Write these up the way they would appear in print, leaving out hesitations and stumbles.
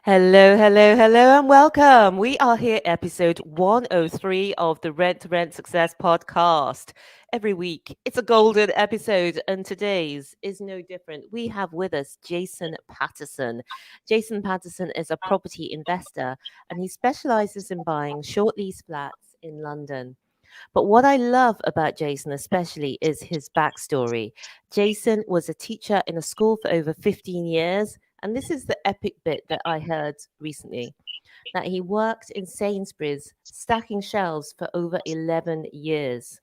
Hello, hello, hello, and welcome. We are here, episode 103 of the Rent to Rent Success podcast. Every week, it's a golden episode, and today's is no different. We have with us Jason Patterson. Jason Patterson is a property investor, and he specializes in buying short lease flats in London. But what I love about Jason, especially, is his backstory. Jason was a teacher in a school for over 15 years. And this is the epic bit that I heard recently, that he worked in Sainsbury's stacking shelves for over 11 years.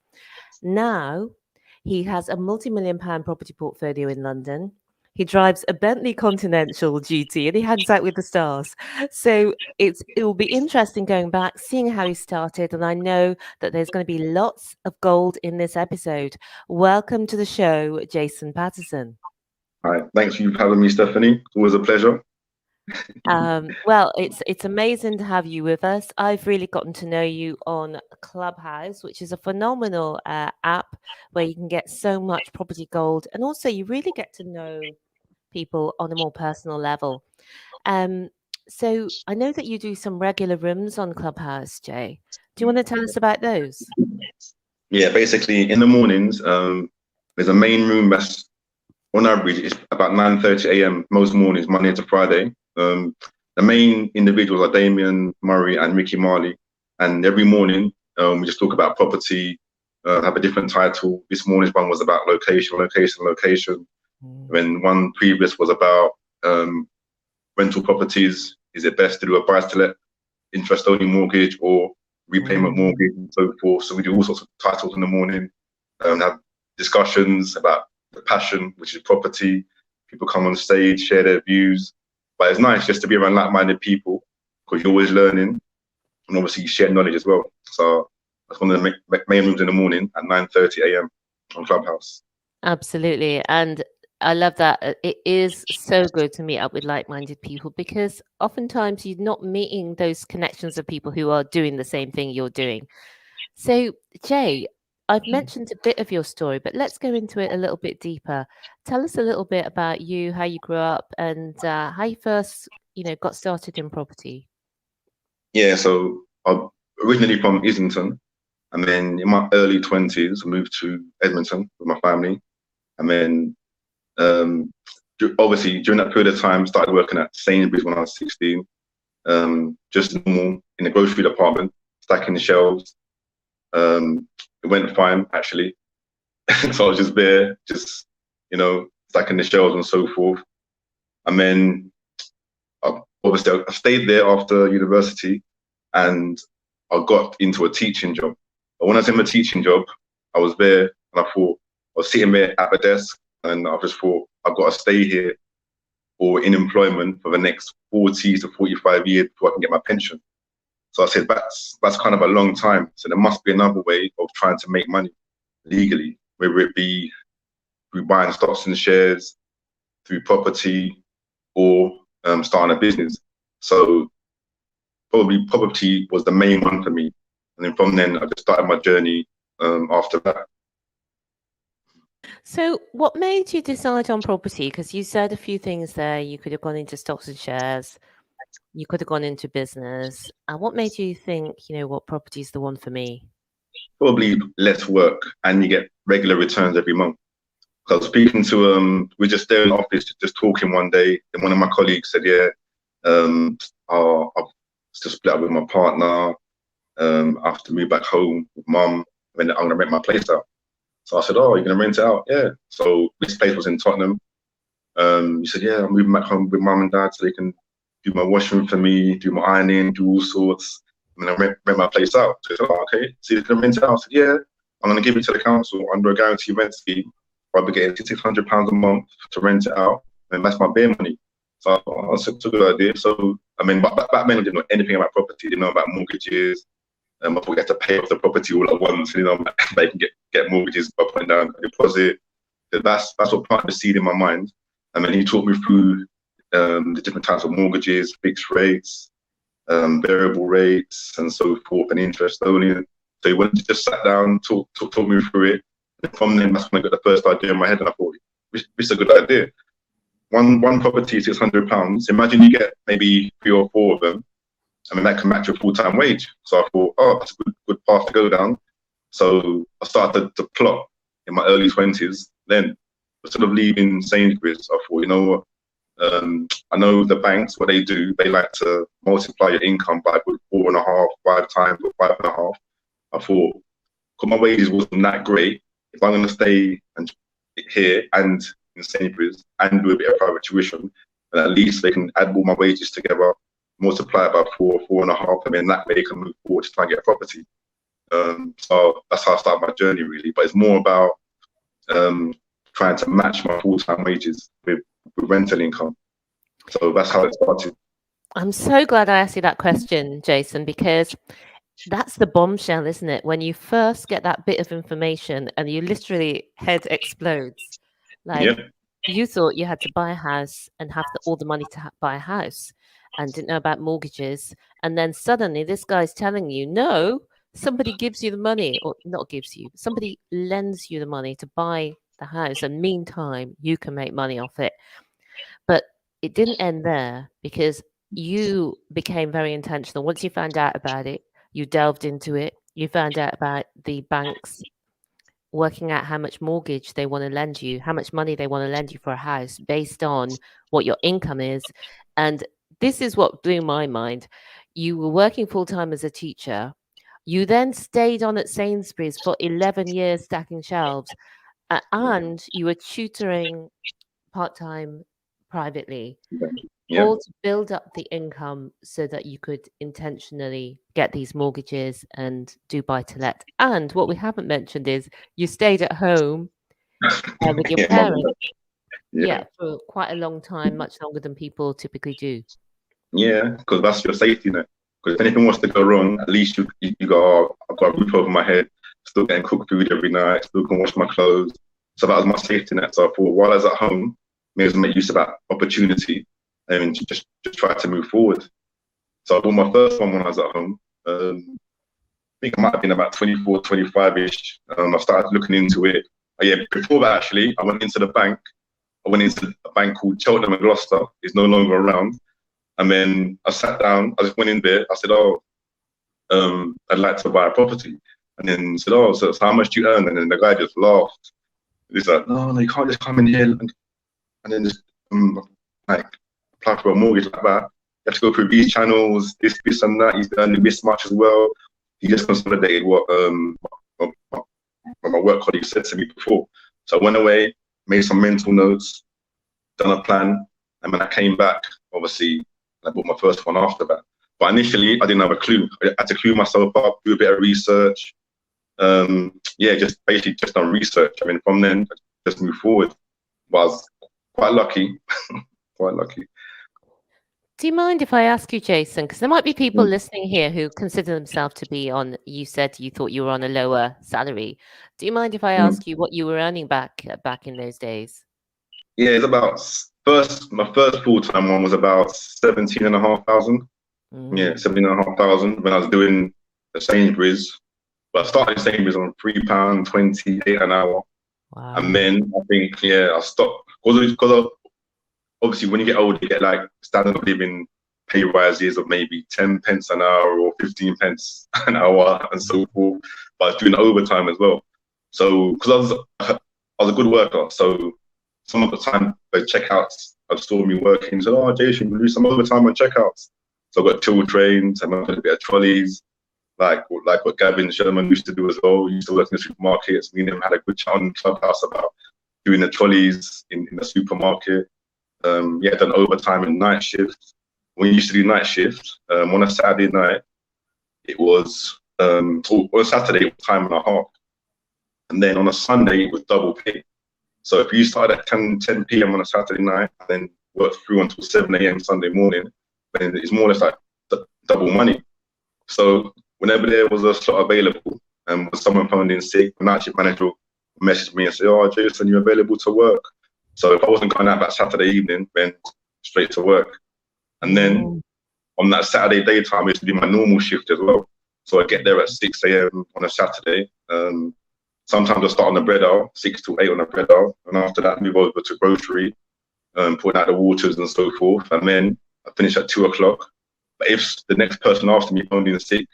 Now he has a multi-million pound property portfolio in London. He drives a Bentley Continental GT and he hangs out with the stars. So it will be interesting going back, seeing how he started. And I know that there's going to be lots of gold in this episode. Welcome to the show, Jason Patterson. Hi, thanks for having me, Stephanie. It's always a pleasure. Well, it's amazing to have you with us. I've really gotten to know you on Clubhouse, which is a phenomenal app where you can get so much property gold, and also you really get to know people on a more personal level. So I know that you do some regular rooms on Clubhouse, Jay. Do you want to tell us about those? Yeah, basically in the mornings, there's a main room that's on average it's about 9:30 a.m. most mornings, Monday to Friday. The main individuals are Damien Murray and Ricky Marley, and every morning we just talk about property, have a different title. This morning's one was about location. When one previous was about rental properties. Is it best to do a buy-to-let interest-only mortgage or repayment mortgage and so forth? So we do all sorts of titles in the morning, have discussions about the passion, which is property. People come on stage, share their views. But it's nice just to be around like-minded people because you're always learning and obviously you share knowledge as well. So that's one of the main rooms in the morning at 9:30 a.m. on Clubhouse. Absolutely. And I love that. It is so good to meet up with like-minded people because oftentimes you're not meeting those connections of people who are doing the same thing you're doing. So, Jay, I've mentioned a bit of your story, but let's go into it a little bit deeper. Tell us a little bit about you, how you grew up, and how you first, got started in property. Yeah, so I'm originally from Islington, and then in my early 20s, I moved to Edmonton with my family, and then obviously during that period of time, started working at Sainsbury's when I was 16, just normal in the grocery department, stacking the shelves. It went fine actually, so I was just there, just stacking the shelves and so forth. And then obviously I stayed there after university, and I got into a teaching job. But when I was in my teaching job, I was there and I thought I was sitting there at the desk, and I just thought I've got to stay here or in employment for the next 40 to 45 years before I can get my pension. So I said, that's kind of a long time. So there must be another way of trying to make money legally, whether it be through buying stocks and shares, through property, or starting a business. So probably property was the main one for me. And then from then, I just started my journey after that. So, what made you decide on property? Because you said a few things there. You could have gone into stocks and shares. You could have gone into business. And what made you think, what property is the one for me? Probably less work, and you get regular returns every month. So I was speaking to we're just there in the office, just talking one day, and one of my colleagues said, "Yeah, I've just split up with my partner. I have to move back home with mum, and then I'm gonna rent my place out." So I said, "Oh, you're gonna rent it out?" Yeah. So this place was in Tottenham. He said, "Yeah, I'm moving back home with mum and dad so they can do my washing for me, do my ironing, do all sorts. And then I rent my place out." So I said, "Oh, okay. So you're gonna rent it out?" I said, "Yeah, I'm gonna give it to the council under a guarantee rent scheme. I'll be getting £600 a month to rent it out, and that's my bare money." So I thought, that's a good idea. So I mean, back then I didn't know anything about property. I didn't know about mortgages. I thought you had to pay off the property all at once. They can get mortgages by putting down a deposit. So that's what planted the seed in my mind. And then he taught me through the different types of mortgages, fixed rates, variable rates, and so forth, and interest only. So he went to just sat down, talk me through it. And from then, that's when I got the first idea in my head, and I thought, this is a good idea. one property is £600. Imagine you get maybe 3 or 4 of them. I mean, that can match your full-time wage. So I thought, oh, that's a good path to go down. So I started to plot in my early 20s. Then, instead of leaving Sainsbury's, I thought, you know what? I know the banks, what they do, they like to multiply your income by 4.5, 5 times, or 5.5. I thought, because my wages wasn't that great, if I'm going to stay here and in Sainsbury's and do a bit of private tuition, then at least they can add all my wages together, multiply it by 4, 4.5, and then that way they can move forward to try and get a property. So that's how I started my journey, really. But it's more about trying to match my full-time wages with rental income. So that's how it started. I'm so glad I asked you that question, Jason, because that's the bombshell, isn't it? When you first get that bit of information and you literally head explodes. Like, you thought you had to buy a house and have all the money to buy a house and didn't know about mortgages. And then suddenly this guy's telling you, no, somebody gives you the money, or not gives you, somebody lends you the money to buy the house. And meantime, you can make money off it. But it didn't end there, because you became very intentional. Once you found out about it, you delved into it. You found out about the banks working out how much mortgage they want to lend you, how much money they want to lend you for a house based on what your income is. And this is what blew my mind. You were working full-time as a teacher. You then stayed on at Sainsbury's for 11 years stacking shelves, and you were tutoring part-time privately, all to build up the income so that you could intentionally get these mortgages and do buy-to-let. And what we haven't mentioned is you stayed at home with your parents for quite a long time, much longer than people typically do. Yeah, because that's your safety net. Because if anything was to go wrong, at least you got, oh, I've got a roof over my head, still getting cooked food every night, still can wash my clothes. So that was my safety net. So I thought, while I was at home, may as well make use of that opportunity and just try to move forward. So I bought my first one when I was at home. I think I might have been about 24, 25-ish. I started looking into it. Before that, actually, I went into the bank. I went into a bank called Cheltenham and Gloucester. It's no longer around. And then I sat down. I just went in there. I said, I'd like to buy a property. And then he said, so how much do you earn? And then the guy just laughed. He's like, no, you can't just come in here and then just apply for a mortgage like that. You have to go through these channels, this and that. He's earning this much as well. He just consolidated what my work colleague said to me before. So I went away, made some mental notes, done a plan, and when I came back, obviously, I bought my first one after that. But initially, I didn't have a clue. I had to clue myself up, do a bit of research. Just done research. I mean, from then, I just moved forward. But I was quite lucky, quite lucky. Do you mind if I ask you, Jason, because there might be people listening here who consider themselves to be on, you said you thought you were on a lower salary. Do you mind if I ask you what you were earning back in those days? Yeah, it's about my first full-time one was about 17,500. Yeah, 17,500 when I was doing the Sainsbury's. But I started Sainsbury's on £3.28 an hour. Wow. And then I think, I stopped because obviously when you get older, you get like standard of living pay rises of maybe 10 pence an hour or 15 pence an hour and so forth. But I was doing overtime as well. So because I was a good worker, so some of the time the checkouts saw me working and said, oh, Jason, we'll do some overtime on checkouts. So I got till trains, and I got a bit of trolleys, like what Gavin Sherman used to do as well. He used to work in the supermarkets. Me and him had a good chat on Clubhouse about doing the trolleys in the supermarket. Done overtime and night shifts. When you used to do night shifts, on a Saturday night, it was, on a Saturday, it was time and a half. And then on a Sunday, it was double pay. So if you started at 10 p.m. on a Saturday night and then worked through until 7 a.m. Sunday morning, then it's more or less like double money. So whenever there was a slot available and someone phoned in sick, the night shift manager would message me and say, oh, Jason, you're available to work. So if I wasn't going out that Saturday evening, then straight to work. And then on that Saturday daytime, I used to do my normal shift as well. So I get there at 6 a.m. on a Saturday. Sometimes I start on the bread aisle, 6 to 8 on the bread aisle. And after that, move over to grocery. putting out the waters and so forth. And then I finish at 2 o'clock. But if the next person after me phoned in sick,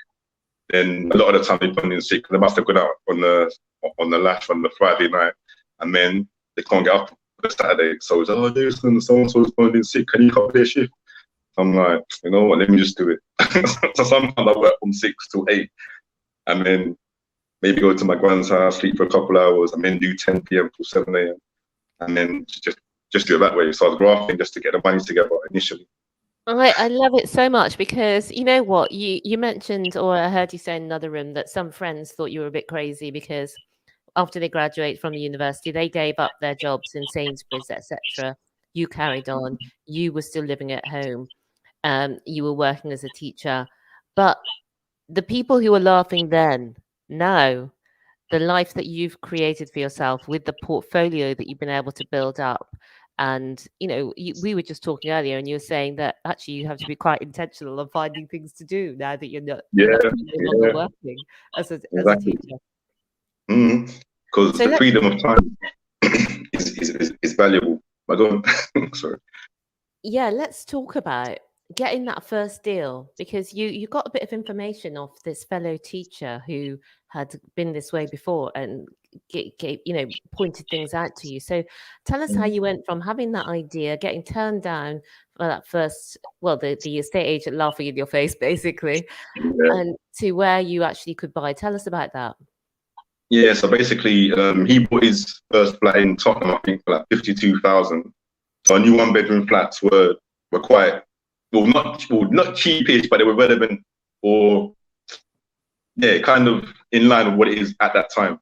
then a lot of the time they phoned in sick because they must have gone out on the lash on the Friday night, and then they can't get up for the Saturday. So it's, oh, Jason, so-and-so's phoned in sick. Can you cover their shift? I'm like, you know what, let me just do it. So sometimes I work from 6 till 8, and then maybe go to my grand's house, sleep for a couple hours, and then do 10 p.m. till 7 a.m. and then just do it that way. So I was grafting just to get the money together initially. I love it so much because you know what you mentioned, or I heard you say in another room that some friends thought you were a bit crazy because after they graduate from the university, they gave up their jobs in Sainsbury's, etc. You carried on. You were still living at home. You were working as a teacher, but the people who were laughing then, now, the life that you've created for yourself with the portfolio that you've been able to build up. And, you know, we were just talking earlier and you were saying that actually you have to be quite intentional on finding things to do now that you're no longer working as a teacher. Because the freedom of time is valuable. I don't, sorry. Yeah, let's talk about getting that first deal, because you got a bit of information off this fellow teacher who had been this way before and pointed things out to you. So tell us how you went from having that idea, getting turned down for that first, well, the estate agent laughing in your face basically, and to where you actually could buy. Tell us about that. Yeah, so basically he bought his first flat in Tottenham, I think, for like 52,000. So I knew 1-bedroom flats were quite, not cheapish, but they were relevant, or kind of in line with what it is at that time.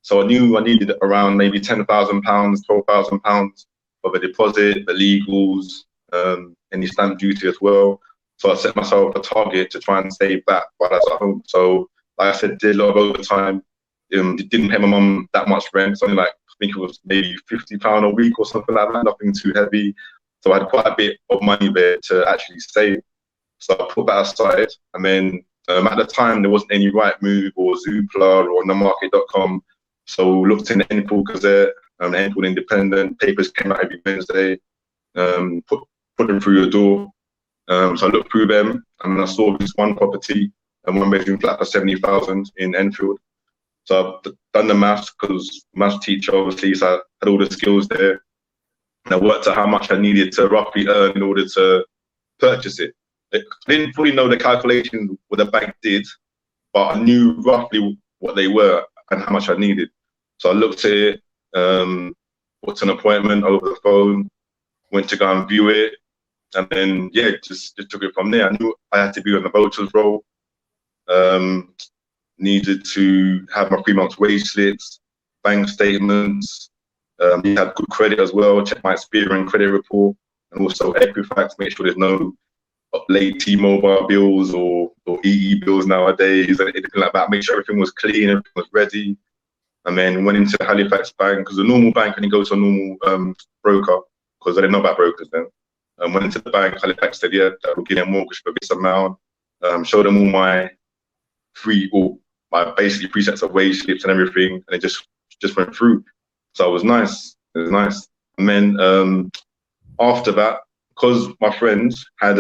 So I knew I needed around maybe £10,000, £12,000 of a deposit, the legals, any stamp duty as well. So I set myself a target to try and save that while I was at home. So like I said, did a lot of overtime. Didn't pay my mum that much rent, something like, I think it was maybe £50 a week or something like that, nothing too heavy. So I had quite a bit of money there to actually save. So I put that aside, and then at the time there wasn't any Rightmove or Zoopla or themarket.com. So looked in the Enfield Gazette, the Enfield Independent, papers came out every Wednesday, put them through your door. So I looked through them, and I saw this one property, a 1-bedroom flat for 70,000 in Enfield. So I've done the maths, because maths teacher, obviously, so I had all the skills there. And I worked out how much I needed to roughly earn in order to purchase it. I didn't fully know the calculations what the bank did, but I knew roughly what they were and how much I needed. So I looked at it, booked an appointment over the phone, went to go and view it, and then, just took it from there. I knew I had to be on the voters roll. Needed to have my 3 months wage slips, bank statements, need to have good credit as well, check my Experian credit report, and also Equifax, make sure there's no late T-Mobile bills or EE bills nowadays, and anything like that. Make sure everything was clean, everything was ready. And then went into Halifax Bank, because the normal bank, and you go to a normal broker, because I didn't know about brokers then. Went into the bank, Halifax said, that will give me a mortgage for this amount. Showed them all my basically 3 sets of wage slips and everything, and it just went through. So it was nice. And then after that, because my friend had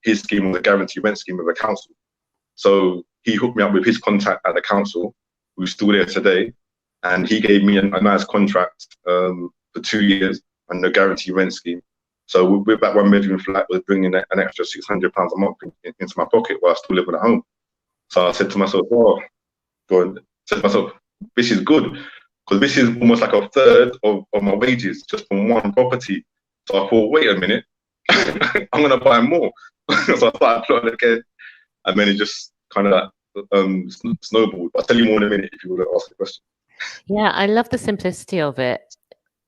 his scheme was a guaranteed rent scheme with a council, so he hooked me up with his contact at the council, who's still there today, and he gave me a nice contract for 2 years on the guaranteed rent scheme. So with that 1-bedroom flat, was bringing an extra £600 a month into my pocket while still living at home. So I said to myself, this is good, because this is almost like a third of my wages just from one property. So I thought, wait a minute, I'm going to buy more. So I started plotting again, and then it just kind of snowballed. I'll tell you more in a minute if you want to ask the question. Yeah, I love the simplicity of it.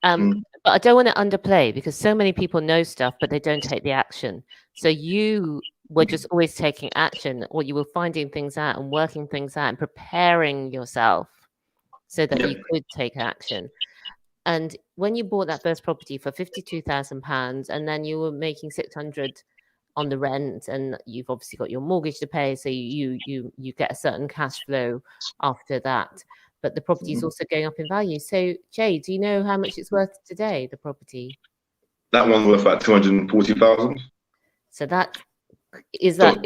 But I don't want to underplay, because so many people know stuff, but they don't take the action. So you were just always taking action, or you were finding things out and working things out and preparing yourself so that you could take action. And when you bought that first property for £52,000, and then you were making 600 on the rent, and you've obviously got your mortgage to pay, so you get a certain cash flow after that. But the property is also going up in value. So, Jay, do you know how much it's worth today, the property? That one worth like 240,000. So that is that.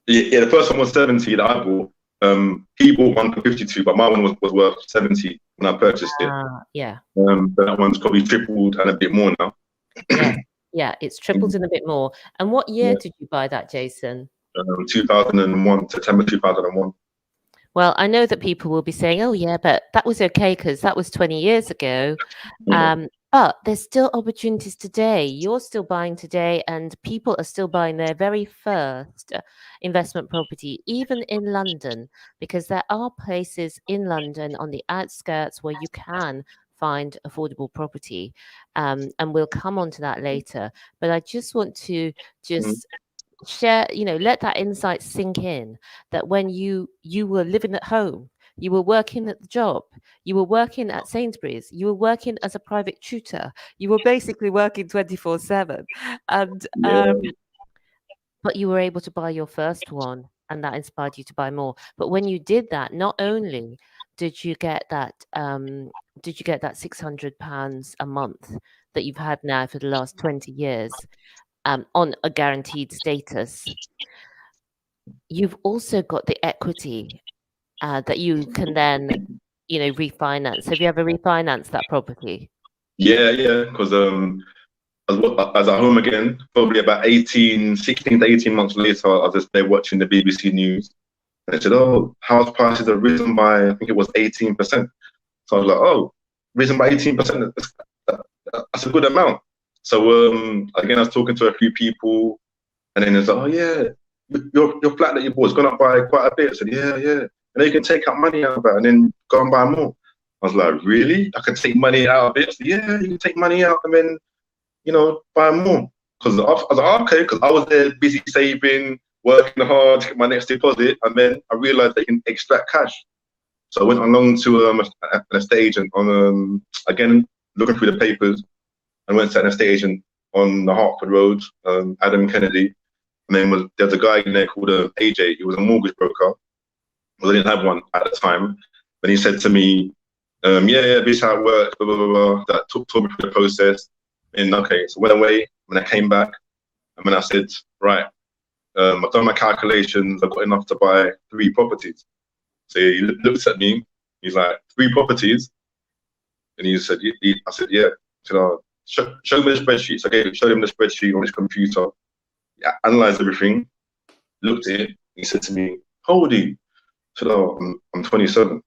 Yeah, the first one was 70 that I bought. He bought one for 52, but my one was worth 70 when I purchased it. Yeah. But that one's probably tripled and a bit more now. Yeah, it's tripled and a bit more. And what year did you buy that, Jason? 2001, September 2001. Well, I know that people will be saying, oh, yeah, but that was okay because that was 20 years ago. But there's still opportunities today. You're still buying today, and people are still buying their very first investment property, even in London, because there are places in London on the outskirts where you can find affordable property. And we'll come on to that later. But I just want to share, let that insight sink in, that when you were living at home, you were working at the job, you were working at Sainsbury's, you were working as a private tutor, you were basically working 24/7, and but you were able to buy your first one, and that inspired you to buy more. But when you did that, not only did you get that £600 a month that you've had now for the last 20 years, on a guaranteed status, you've also got the equity that you can then, refinance. Have you ever refinanced that property? Yeah, because I was at home again, probably about 16 to 18 months later. I was just there watching the BBC News, and they said, "Oh, house prices have risen by, I think it was 18%." So I was like, "Oh, risen by 18%? That's a good amount." So again, I was talking to a few people, and then it's like, "Oh yeah, your flat that you bought has gone up by quite a bit." I said, "Yeah, and then you can take out money out of that and then go and buy more." I was like, "Really? I can take money out of it?" I said, "Yeah, you can take money out and then, buy more." Because I was like, okay, because I was there busy saving, working hard to get my next deposit, and then I realized they can extract cash. So I went along to an estate agent on again looking through the papers, and went to an estate agent on the Hertford Road, Adam Kennedy. And then there's a guy in there called AJ. He was a mortgage broker. Well, I didn't have one at the time, but he said to me, "Yeah, this is how it works." Blah blah blah blah. That took me through the process. And okay, so went away. When I came back, and then I said, "Right, I've done my calculations. I've got enough to buy 3 properties." So he looks at me. He's like, "3 properties?" And he said, I said, "Yeah." He said, show me the spreadsheet. So I showed him the spreadsheet on his computer. Yeah, analyzed everything, looked at it. He said to me, "How old are you?" I said, "Oh, I'm 27.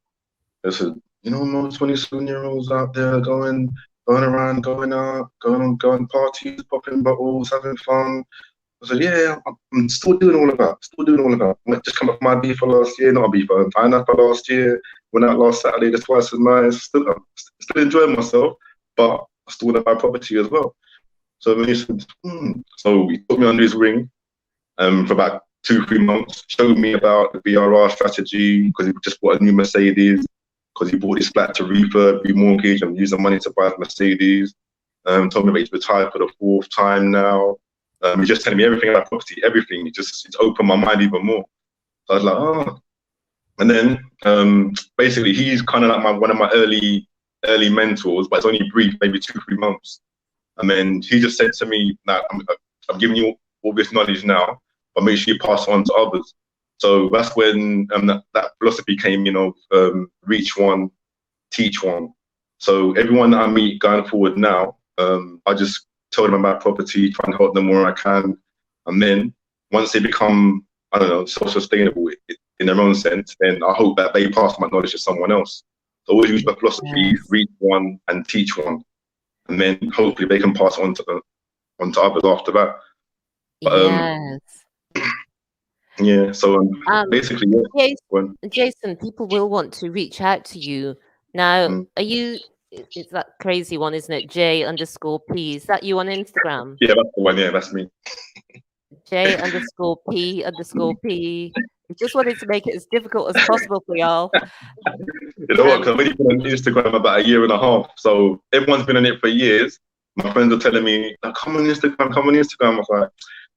I said, "Most 27-year-olds out there going around, going out, going parties, popping bottles, having fun." I said, "Yeah, I'm still doing all of that. I just come up with my FIFA last year, not a FIFA, pineapple last year. Went out last Saturday, just twice as nice. Still enjoying myself, but I still want to buy property as well." So then he said, So he put me under his wing for about 2-3 months, showed me about the BRR strategy, because he just bought a new Mercedes, because he bought his flat to refurb, remortgage, and use the money to buy a Mercedes. Told me that he's retired for the 4th time now. He's just telling me everything about property, everything. It's opened my mind even more. So I was like, oh. And then basically he's kind of like one of my early mentors, but it's only brief, maybe 2-3 months. And then he just said to me, "Now I'm giving you all this knowledge now, but make sure you pass it on to others." So that's when that philosophy came, reach one, teach one. So everyone that I meet going forward now, I just tell them about property, try and help them where I can. And then once they become, I don't know, self-sustainable in their own sense, then I hope that they pass my knowledge to someone else. So always use the philosophy, reach one and teach one. And then hopefully they can pass on to others after that. But, yeah, so basically, Jason, people will want to reach out to you. Now, are you, it's that crazy one, isn't it? J_P. Is that you on Instagram? Yeah, that's the one. Yeah, that's me. J_P_P. I just wanted to make it as difficult as possible for y'all. You know what? Because I've only been on Instagram about 1.5 years. So everyone's been on it for years. My friends are telling me, come on Instagram. I was like,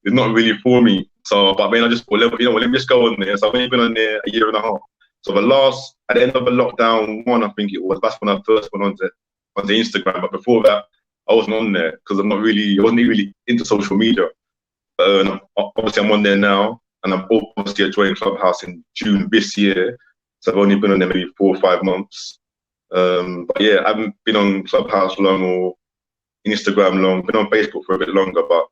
it's not really for me. So, but I just thought, let me just go on there. So I've only been on there 1.5 years. So at the end of the lockdown 1, I think it was, that's when I first went onto Instagram. But before that, I wasn't on there because I wasn't really into social media. Obviously, I'm on there now, and I'm obviously I joined Clubhouse in June this year, so I've only been on there maybe 4 or 5 months. But yeah, I haven't been on Clubhouse long or Instagram long. Been on Facebook for a bit longer, but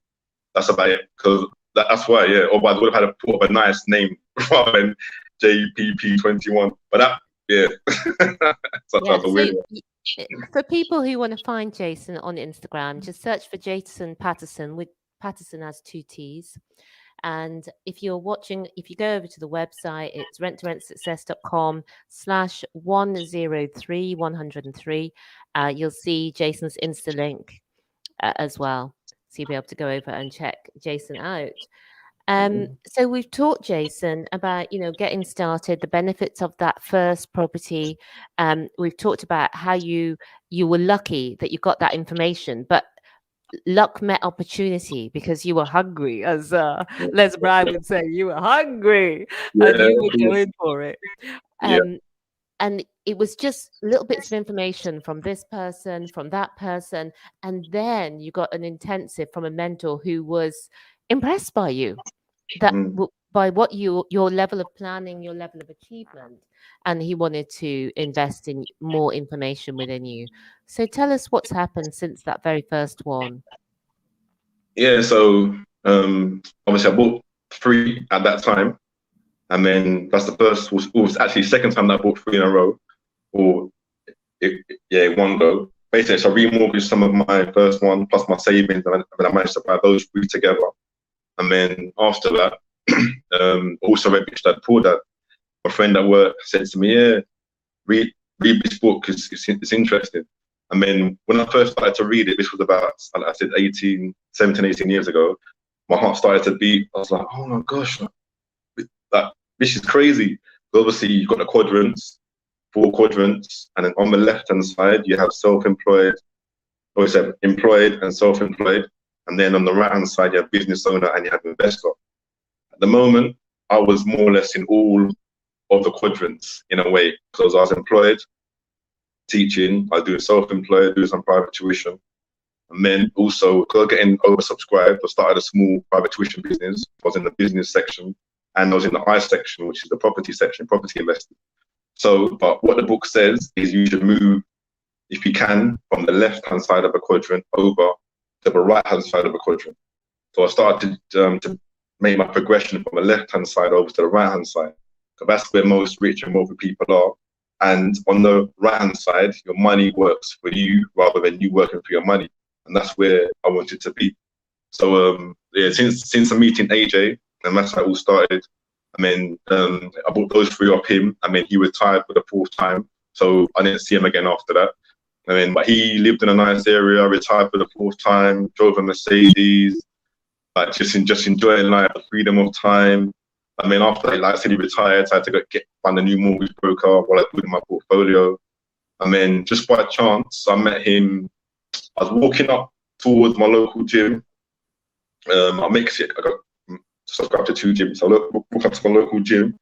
that's about it. Because that's why, yeah. Otherwise, I would have had to put up a nice name rather than JPP21. But that, yeah, sometimes a weird one. For people who want to find Jason on Instagram, just search for Jason Patterson, with Patterson has 2 T's. And if you go over to the website, it's renttoRentSuccess.com/103. You'll see Jason's Insta link as well. So you'll be able to go over and check Jason out. So we've taught Jason about, getting started, the benefits of that first property. We've talked about how you were lucky that you got that information, but luck met opportunity because you were hungry, as Les Brown would say. You were hungry and you were going for it. And it was just little bits of information from this person, from that person, and then you got an intensive from a mentor who was impressed by you, by what your level of planning, your level of achievement, and he wanted to invest in more information within you. So tell us what's happened since that very first one. Yeah, so obviously I bought 3 at that time, and then that's the first, was actually second time that I bought 3 in a row, or one go. Basically, so I remortgaged some of my first one plus my savings, and then I managed to buy those 3 together. And then after that, also read Rich Dad Poor Dad. My friend at work said to me, "Yeah, read this book, it's interesting." And then when I first started to read it, this was about, like I said, 17, 18 years ago, my heart started to beat. I was like, oh my gosh, this is crazy. Obviously, you've got the quadrants, 4 quadrants, and then on the left-hand side, you have self-employed, or you have employed and self-employed. And then on the right-hand side, you have business owner and you have investor. At the moment, I was more or less in all of the quadrants in a way, because I was employed, teaching, I was doing self-employed, doing some private tuition. And then also, because I was getting oversubscribed, I started a small private tuition business. I was in the business section, and I was in the I section, which is the property section, property investing. So, but what the book says is you should move, if you can, from the left-hand side of a quadrant over to the right-hand side of a quadrant. So I started to make my progression from the left-hand side over to the right-hand side, because that's where most rich and wealthy people are. And on the right-hand side, your money works for you rather than you working for your money. And that's where I wanted to be. So yeah, since I'm meeting AJ, and that's how it all started. I mean, I bought those 3 off him. I mean, he retired for the 4th time, so I didn't see him again after that. I mean, but he lived in a nice area, retired for the 4th time, drove a Mercedes, like just enjoying life, the freedom of time. I mean, after, like I said, he retired, so I had to find a new mortgage broker while I put in my portfolio. I mean, just by chance, I met him. I was walking up towards my local gym. I got subscribed to 2 gyms. So I walk up to my local gym.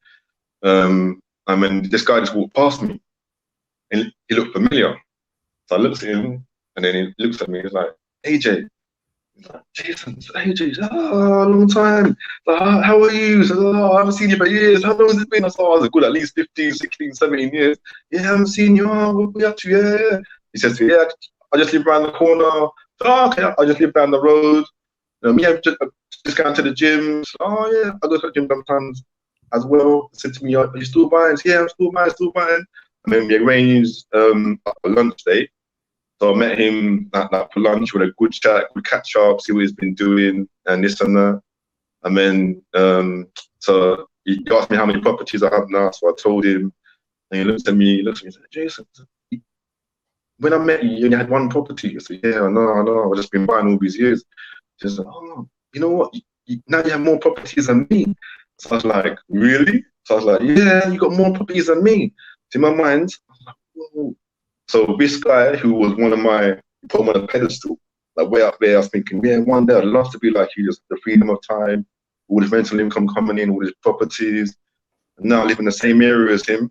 I mean, this guy just walked past me, and he looked familiar. So I looked at him, and then he looks at me. He's like, AJ. He's like, Jason, it's AJ. He's like, oh, long time. Like, how are you? He says, oh, I haven't seen you for years. How long has it been? I said, oh, I was good, at least 15, 16, 17 years. Yeah, I haven't seen you. Oh, what are you up to? Yeah. He says to me, yeah, I just live around the corner. Oh, okay, I just live down the road. Yeah, just going to the gym. So, oh, yeah, I go to the gym sometimes as well. He said to me, are you still buying? Yeah, I'm still buying. And then we arranged a lunch date. So I met him for lunch with a good chat, good catch up, see what he's been doing and this and that. And then, so he asked me how many properties I have now. So I told him, and he looked at me and said, Jason, when I met you, you only had 1 property. I said, yeah, I know. I've just been buying all these years. He said, oh, you know what? Now you have more properties than me. So I was like, really? So I was like, yeah, you got more properties than me. So in my mind, I was like, whoa. So this guy who was put him on a pedestal, like way up there, I was thinking, yeah, one day I'd love to be like you, just the freedom of time, all this rental income coming in, all these properties. And now I live in the same area as him,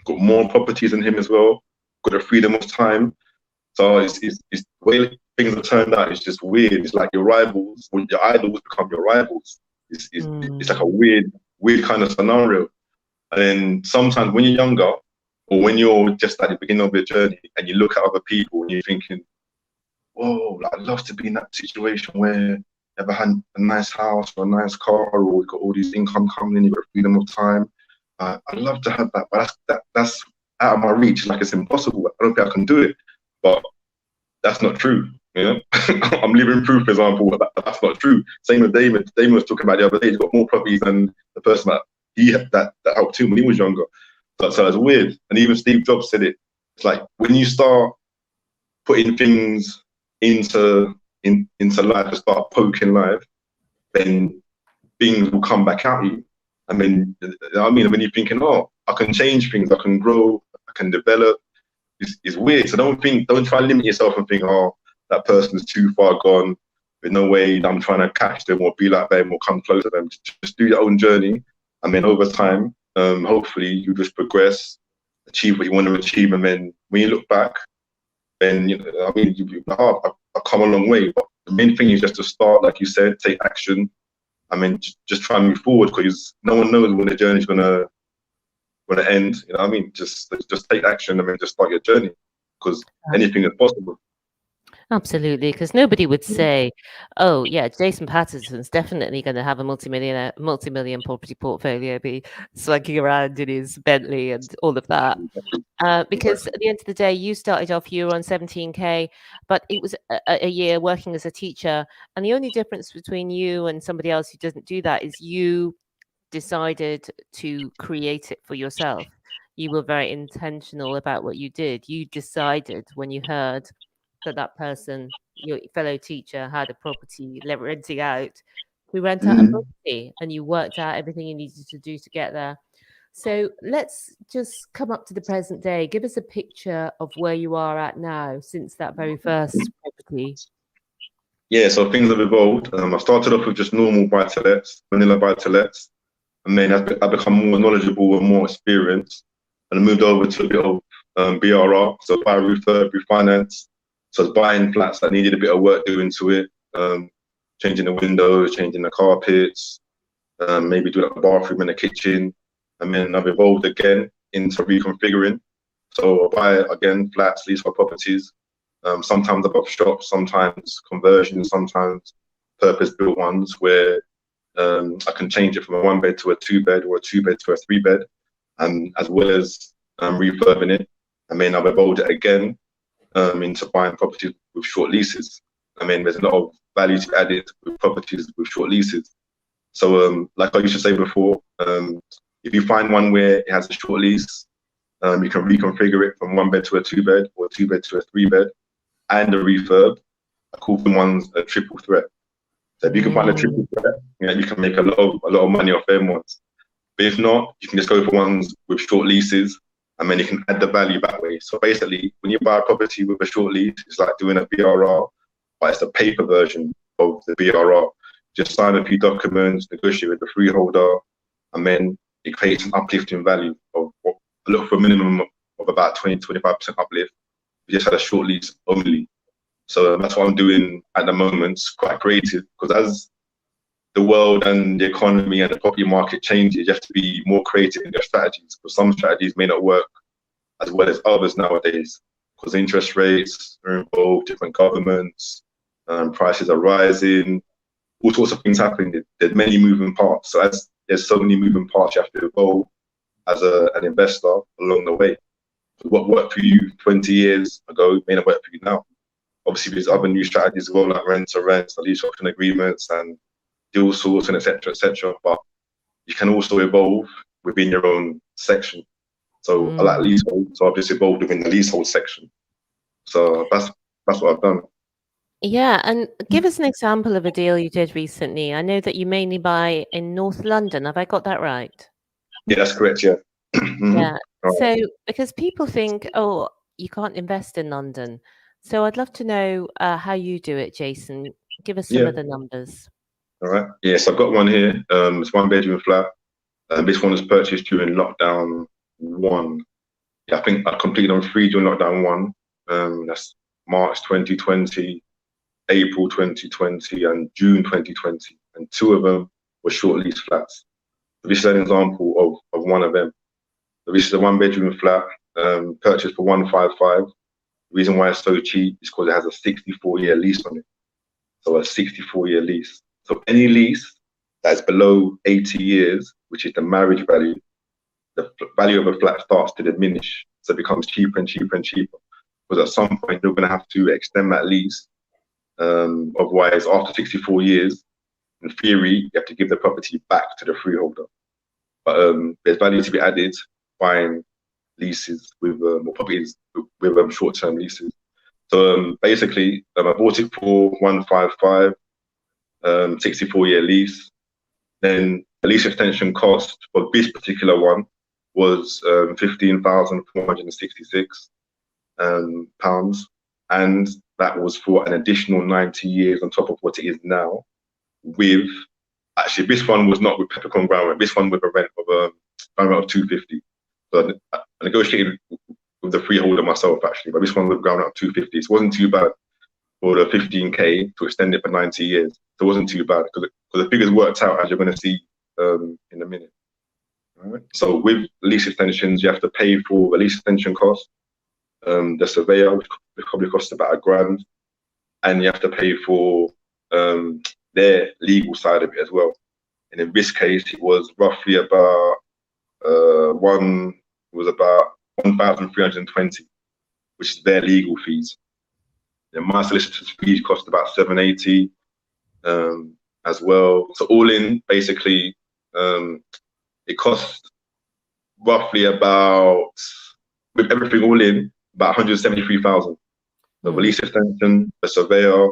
got more properties than him as well, got the freedom of time. So it's way things have turned out, it's just weird. It's like your rivals, when your idols become your rivals. It's like a weird kind of scenario. And then sometimes when you're younger, or when you're just at the beginning of your journey, and you look at other people and you're thinking, whoa, like, I'd love to be in that situation where you ever had a nice house or a nice car, or you got all these income coming in, you got freedom of time. I'd love to have that, but that's out of my reach. Like, it's impossible. I don't think I can do it. But that's not true. You know, I'm living proof, for example, that's not true. Same with Damon. Damon was talking about the other day. He's got more properties than the person that helped him when he was younger. So it's weird. And even Steve Jobs said it. It's like when you start putting things into life and start poking life, then things will come back at you. I mean, when you're thinking, oh, I can change things, I can grow, I can develop. It's weird. So don't try to limit yourself and think, oh, that person's too far gone. There's no way I'm trying to catch them or be like them or come close to them. Just do your own journey. And then over time, hopefully you just progress, achieve what you want to achieve. And then when you look back, then, I've come a long way. But the main thing is just to start, like you said, take action. I mean, just try and move forward, because no one knows when the journey's gonna end. You know what I mean? Just take action and then just start your journey, because anything is possible. Absolutely, because nobody would say, "Oh, yeah, Jason Patterson's definitely going to have a multi-million property portfolio, be swanking around in his Bentley and all of that." Because at the end of the day, you started off, you were on 17K, but it was a year working as a teacher, and the only difference between you and somebody else who doesn't do that is you decided to create it for yourself. You were very intentional about what you did. You decided when you heard that person, your fellow teacher, had a property renting out, to rent out a property, and you worked out everything you needed to do to get there. So let's just come up to the present day. Give us a picture of where you are at now since that very first property. Yeah, so things have evolved. I started off with just normal buy-to-lets, vanilla buy-to-lets, and then I become more knowledgeable and more experienced, and I moved over to a bit of BRR, so buy, refurb, refinance. So I was buying flats that needed a bit of work doing to it, changing the windows, changing the carpets, maybe doing a bathroom and a kitchen. And then I've evolved again into reconfiguring. So I buy, again, flats, leasehold properties, sometimes above shops, sometimes conversions, sometimes purpose-built ones where I can change it from a 1-bed to a 2-bed or a 2-bed to a 3-bed, as well as refurbing it. And then I've evolved it again into buying properties with short leases. I mean, there's a lot of value to add it with properties with short leases. So like I used to say before, if you find one where it has a short lease, you can reconfigure it from 1-bed to a 2-bed or a 2-bed to a 3-bed and a refurb. I call them ones a triple threat. So if you can find a triple threat, you can make a lot of money off them ones. But if not, you can just go for ones with short leases, and then you can add the value that way. So basically, when you buy a property with a short lease, it's like doing a BRR, but it's the paper version of the BRR. Just sign a few documents, negotiate with the freeholder, and then it creates an uplift in value of what I look for a minimum of about 20-25% uplift. We just had a short lease only. So that's what I'm doing at the moment. It's quite creative, because as the world and the economy and the property market changes, you have to be more creative in your strategies, because some strategies may not work as well as others nowadays, because interest rates are involved, different governments, prices are rising, all sorts of things happening. There's many moving parts. So as there's so many moving parts, you have to evolve as an investor along the way. What worked for you 20 years ago may not work for you now. Obviously, there's other new strategies as well, like rent-to-rent, lease option agreements, and deal source, and etc. But you can also evolve within your own section. So I like leasehold, so I've just evolved within the leasehold section. So that's what I've done. Yeah, and give us an example of a deal you did recently. I know that you mainly buy in North London. Have I got that right? Yeah, that's correct. Yeah. Yeah. So because people think, oh, you can't invest in London. So I'd love to know how you do it, Jason. Give us some of the numbers. All right. Yes, I've got one here. It's 1-bedroom flat. This one was purchased during lockdown 1. Yeah, I think I completed on 3 during lockdown 1. That's March 2020. April 2020 and June 2020, and 2 of them were short lease flats. So this is an example of one of them. So this is a 1-bedroom flat purchased for 155. The reason why it's so cheap is because it has a 64-year lease on it. So a 64-year lease. So any lease that is below 80 years, which is the marriage value, the value of a flat starts to diminish. So it becomes cheaper and cheaper and cheaper. Because at some point, you're going to have to extend that lease. Otherwise, after 64 years, in theory, you have to give the property back to the freeholder. But there's value to be added buying leases with or properties with short-term leases. So basically, I bought it for 155, 64-year lease. Then the lease extension cost for this particular one was £15,466, and that was for an additional 90 years on top of what it is now. With actually, this one was not with peppercorn ground rent. This one with a rent of around 250. So I negotiated with the freeholder myself actually, but this one with ground rent of 250. So it wasn't too bad for the 15k to extend it for 90 years. So it wasn't too bad because the figures worked out, as you're going to see in a minute. All right. So with lease extensions, you have to pay for the lease extension cost, the surveyor, which probably costs about £1,000, and you have to pay for their legal side of it as well. And in this case, it was roughly about 1,320, which is their legal fees. Then my solicitor's fees cost about 780 as well. So all in, basically, it cost roughly about, with everything all in, about 173,000. The lease extension, the surveyor,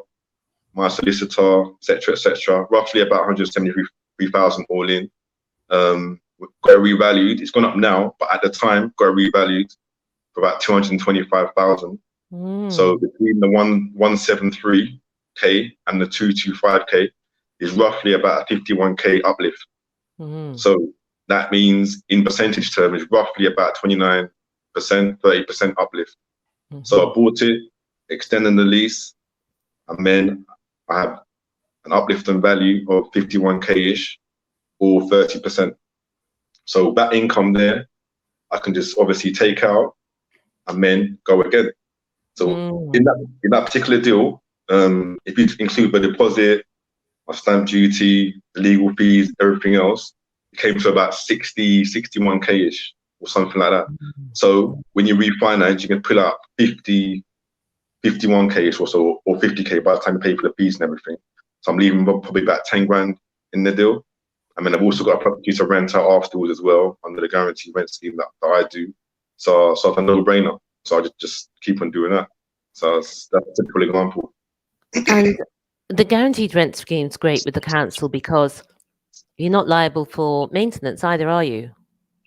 my solicitor, etc., roughly about 173,000 all in. Got it revalued. It's gone up now, but at the time, got it revalued for about 225,000. So between the 173k and the 225k is roughly about a 51k uplift. So that means in percentage terms, it's roughly about 29%, 30% uplift. So I bought it, extending the lease, and then I have an uplift in value of 51k-ish or 30%. So that income there, I can just obviously take out and then go again. So in that particular deal, if you include the deposit, my stamp duty, the legal fees, everything else, it came to about 61k-ish or something like that. So when you refinance, you can pull out 51k-ish or so, or 50k by the time you pay for the fees and everything. So I'm leaving probably about 10 grand in the deal. I mean, I've also got a property to rent out afterwards as well under the guaranteed rent scheme that I do. So it's a no-brainer. So I just keep on doing that. So that's a typical example. And the guaranteed rent scheme is great with the council because you're not liable for maintenance either, are you?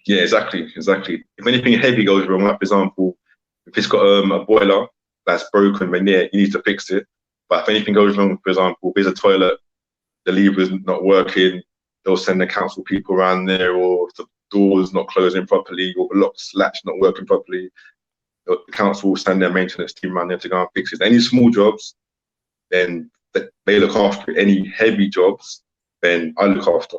Yeah, exactly. If anything heavy goes wrong, like for example, if it's got a boiler that's broken, then yeah, you need to fix it. But if anything goes wrong, for example, if there's a toilet, the lever's not working, they'll send the council people around there, or if the door's not closing properly, or the lock's latch not working properly, the council will send their maintenance team around there to go and fix it. Any small jobs, then they look after it. Any heavy jobs, then I look after.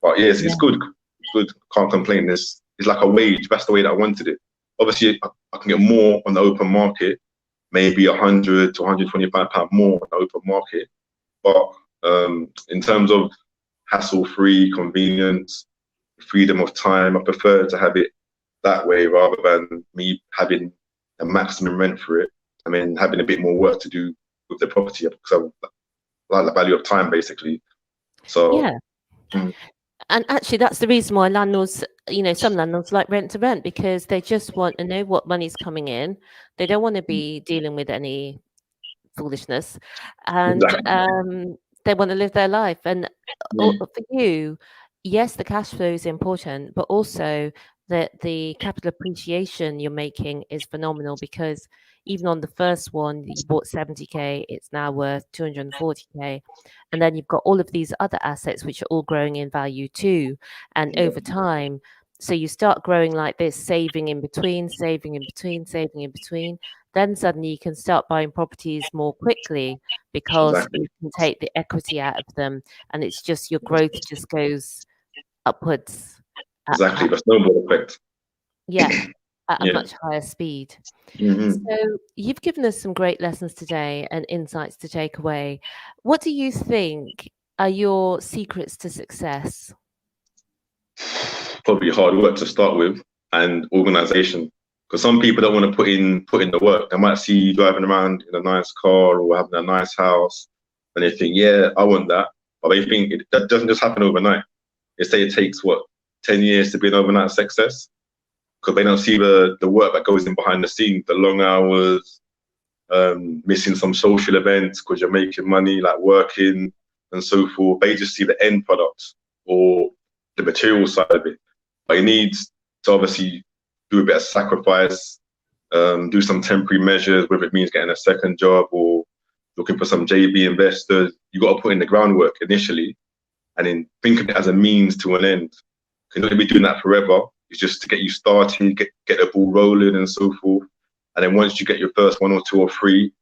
But yes, it's good. It's good. Can't complain. It's like a wage. That's the way that I wanted it. Obviously, I can get more on the open market, maybe £100 to £125 more on the open market. But in terms of hassle-free, convenience, freedom of time, I prefer to have it that way rather than me having a maximum rent for it. I mean, having a bit more work to do with the property because I like the value of time, basically. So yeah. And actually, that's the reason why landlords, some landlords like rent to rent, because they just want to know what money's coming in. They don't want to be dealing with any foolishness, and they want to live their life. And for you, yes, the cash flow is important, but also that the capital appreciation you're making is phenomenal, because even on the first one you bought 70k, it's now worth 240k, and then you've got all of these other assets which are all growing in value too, and over time. So you start growing like this, saving in between, then suddenly you can start buying properties more quickly because Exactly. you can take the equity out of them, and it's just your growth just goes upwards Exactly. at The snowball effect. yeah, at a Yeah. much higher speed. Hmm. So you've given us some great lessons today and insights to take away. What do you think are your secrets to success? Probably hard work to start with and organization. Because some people don't want to put in the work. They might see you driving around in a nice car or having a nice house, and they think, yeah, I want that. But they think that doesn't just happen overnight. They say it takes what 10 years to be an overnight success because they don't see the work that goes in behind the scenes, the long hours, missing some social events because you're making money, like working and so forth. They just see the end product or the material side of it. But you need to obviously do a bit of sacrifice, do some temporary measures, whether it means getting a second job or looking for some JB investors. You got to put in the groundwork initially and then think of it as a means to an end. You're not going to be doing that forever. It's just to get you started, get the ball rolling and so forth. And then once you get your first one or two or three,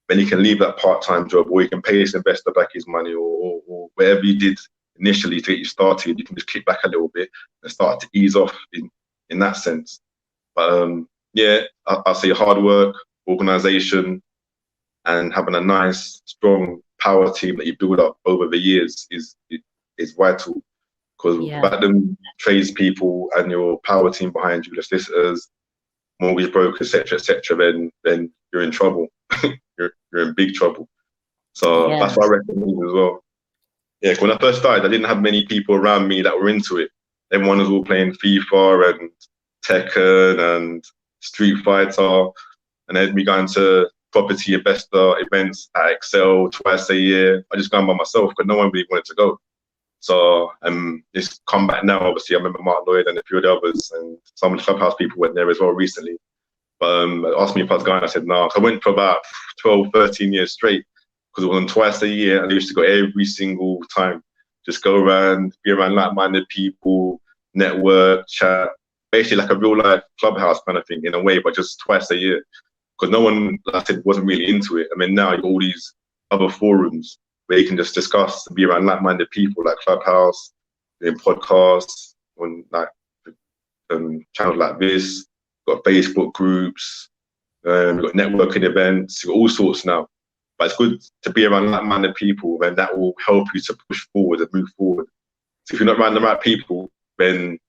then you can leave that part-time job or you can pay this investor back his money or whatever you did initially to get you started. You can just kick back a little bit and start to ease off in that sense. But yeah, I'll say hard work, organization, and having a nice, strong power team that you build up over the years is vital. Because Yeah. without them tradespeople and your power team behind you, the solicitors, mortgage brokers, etc., then you're in trouble. you're in big trouble. So Yeah. that's what I recommend as well. Yeah, when I first started, I didn't have many people around me that were into it. Everyone was all playing FIFA and Tekken and Street Fighter, and then we going to property investor events at Excel twice a year. I just gone by myself because no one really wanted to go. So it's come back now. Obviously, I remember Mark Lloyd and a few of the others, and some of the Clubhouse people went there as well recently. But asked me if I was going. I said no. I went for about 12, 13 years straight because it was on twice a year, and I used to go every single time. Just go around, be around like-minded people, network, chat, basically like a real life Clubhouse kind of thing in a way, but just twice a year. Because no one, like I said, wasn't really into it. I mean, now you've got all these other forums where you can just discuss and be around like-minded people, like Clubhouse, doing podcasts on like channels like this. We've got Facebook groups, we've got networking events, we've got all sorts now. But it's good to be around like-minded people, and that will help you to push forward and move forward. So if you're not around the right people, then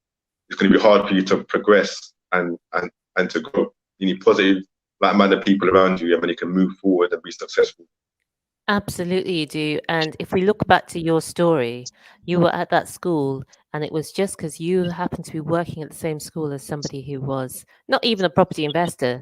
it's going to be hard for you to progress and to grow. You need positive, like-minded people around you, and then you can move forward and be successful. Absolutely, you do. And if we look back to your story, you were at that school, and it was just because you happened to be working at the same school as somebody who was not even a property investor.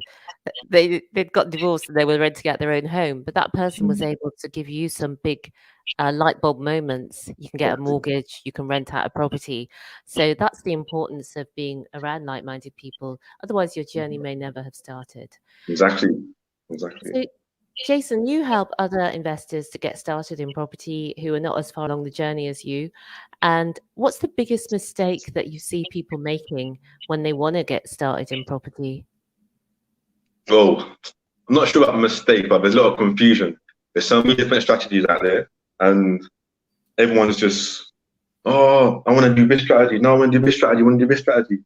They'd got divorced and they were renting out their own home, but that person was able to give you some big light bulb moments. You can get a mortgage, you can rent out a property. So that's the importance of being around like-minded people. Otherwise, your journey may never have started. Exactly. So Jason, you help other investors to get started in property who are not as far along the journey as you. And what's the biggest mistake that you see people making when they want to get started in property? Well, I'm not sure about mistake, but there's a lot of confusion. There's so many different strategies out there, and everyone's just, oh, I want to do this strategy. No, I want to do this strategy. I want to do this strategy.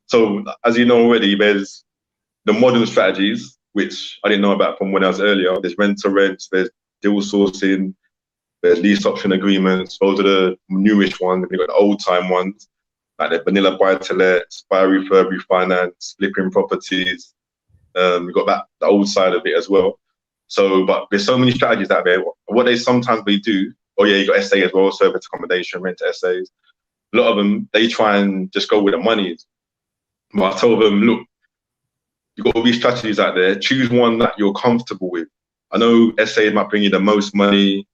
So, as you know already, there's the modern strategies, which I didn't know about from when I was earlier. There's rent to rent, there's deal sourcing, there's lease option agreements. Those are the newish ones. We've got the old time ones, like the vanilla buy to let, buy refurb, refinance, flipping properties. We've got the old side of it as well. So, but there's so many strategies out there. What they sometimes do, oh yeah, you got SA as well, service accommodation, rent to SAs. A lot of them, they try and just go with the money. But I tell them, look, you've got all these strategies out there. Choose one that you're comfortable with. I know SA might bring you the most money,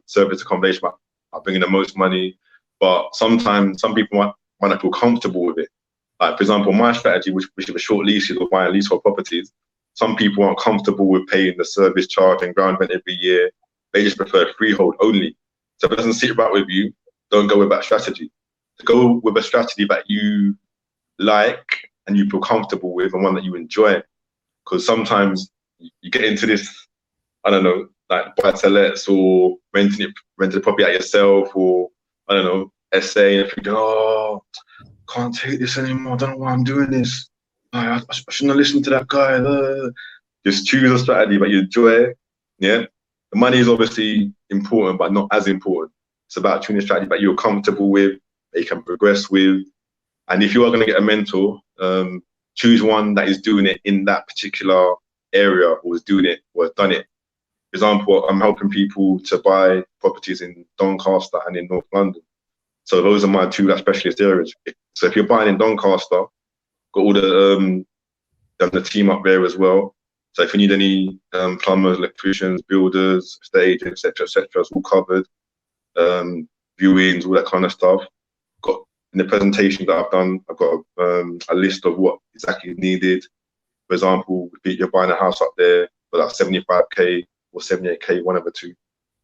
service accommodation might bring you the most money, but sometimes some people might not feel comfortable with it. Like, for example, my strategy, which is a short leases or buying leasehold properties, some people aren't comfortable with paying the service charge and ground rent every year. They just prefer freehold only. So if it doesn't sit right with you, don't go with that strategy. Go with a strategy that you like and you feel comfortable with and one that you enjoy. because sometimes you get into this, I don't know, like buy-to-lets or renting the property out yourself, or I don't know, SA, and thinking, oh, can't take this anymore. I don't know why I'm doing this. I shouldn't have listened to that guy. Just choose a strategy that you enjoy. Yeah, the money is obviously important, but not as important. It's about choosing a strategy that you're comfortable with, that you can progress with. And if you are going to get a mentor, choose one that is doing it in that particular area, or is doing it or has done it. For example, I'm helping people to buy properties in Doncaster and in North London. So those are my two specialist areas. So if you're buying in Doncaster, got all the team up there as well. So if you need any plumbers, electricians, builders, estate agents, etc., it's all covered. Viewings, all that kind of stuff. Got in the presentation that I've done, I've got a list of what exactly is needed. For example, if you're buying a house up there for like 75k or 78k, one of the two,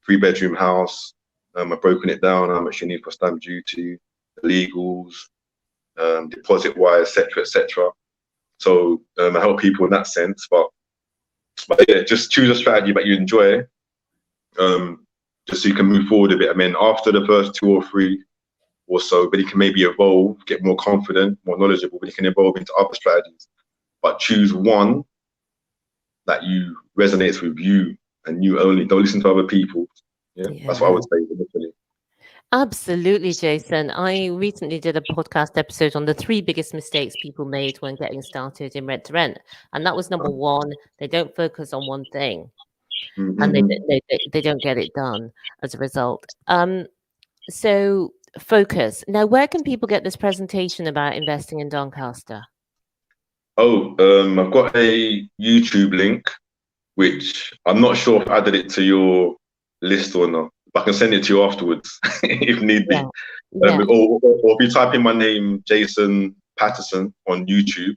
3-bedroom house. I've broken it down, how much you need for stamp duty, the legals, deposit-wise, etc. So I help people in that sense. But yeah, just choose a strategy that you enjoy, just so you can move forward a bit. And then after the first 2 or 3 or so, then you can maybe evolve, get more confident, more knowledgeable, but you can evolve into other strategies. But choose one that you resonates with you and you only. Don't listen to other people. Yeah. That's what I would say initially. Absolutely, Jason. I recently did a podcast episode on the 3 biggest mistakes people made when getting started in rent to rent. And that was number 1, they don't focus on one thing. And they don't get it done as a result. So focus. Now, where can people get this presentation about investing in Doncaster? Oh, I've got a YouTube link, which I'm not sure if I added it to your list or not. But I can send it to you afterwards if need be. Yeah. Or if you type in my name, Jason Patterson, on YouTube,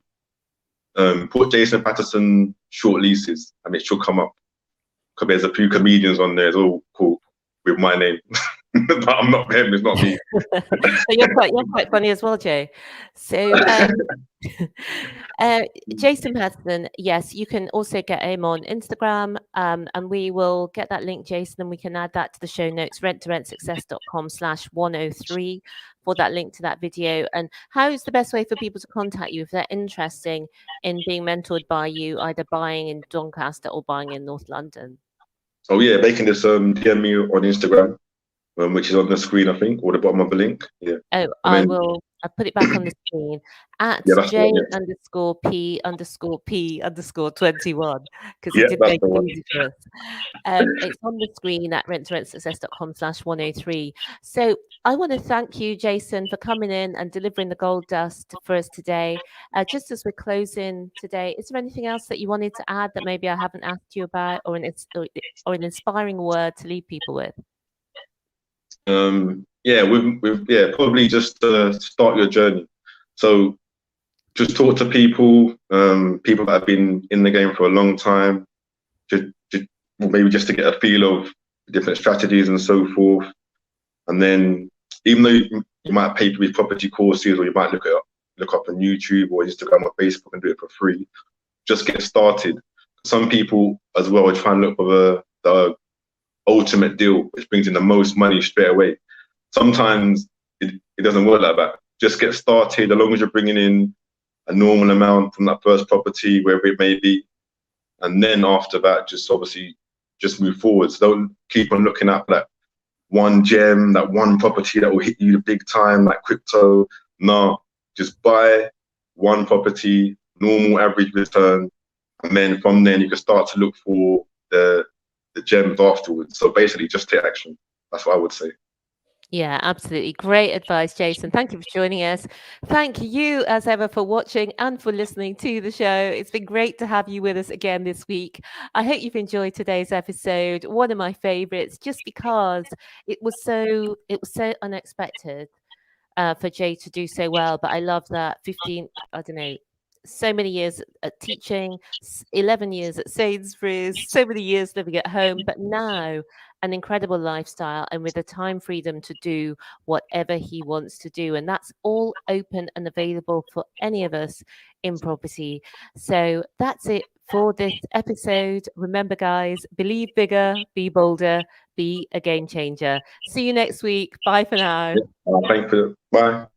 put Jason Patterson short leases, and it should come up. Because there's a few comedians on there, it's all cool with my name. But I'm not them, it's not me. you're quite funny as well, Jay. So Jason Patterson, yes, you can also get him on Instagram, and we will get that link, Jason, and we can add that to the show notes, renttoRentSuccess.com/103 for that link to that video. And how is the best way for people to contact you if they're interested in being mentored by you, either buying in Doncaster or buying in North London? Oh yeah, they can just DM me on Instagram, which is on the screen, I think, or the bottom of the link. Yeah. Oh, I'll put it back on the screen at J_P_P_21, because he did make it easy for us. It's on the screen at renttoRentSuccess.com/103. So I want to thank you, Jason, for coming in and delivering the gold dust for us today. Just as we're closing today, is there anything else that you wanted to add that maybe I haven't asked you about, or an inspiring word to leave people with? Probably just start your journey. So just talk to people, people that have been in the game for a long time, maybe just to get a feel of different strategies and so forth. And then, even though you might pay for these property courses, or you might look up on YouTube or Instagram or Facebook and do it for free, just get started. Some people as well are trying to look for the ultimate deal, which brings in the most money straight away. Sometimes it doesn't work like that. Just get started, as long as you're bringing in a normal amount from that first property, wherever it may be. And then after that, just obviously just move forward. So don't keep on looking at that one gem, that one property that will hit you the big time, like crypto. No, just buy one property, normal average return. And then from then you can start to look for the gems afterwards. So basically just take action. That's what I would say. Yeah, absolutely. Great advice, Jason. Thank you for joining us. Thank you, as ever, for watching and for listening to the show. It's been great to have you with us again this week. I hope you've enjoyed today's episode. One of my favorites, just because it was so unexpected for Jay to do so well. But I love that 15, I don't know, so many years at teaching, 11 years at Sainsbury's, so many years living at home, but now an incredible lifestyle and with the time freedom to do whatever he wants to do. And that's all open and available for any of us in property. So that's it for this episode. Remember, guys, believe bigger, be bolder, be a game changer. See you next week. Bye for now. Thank you. Bye.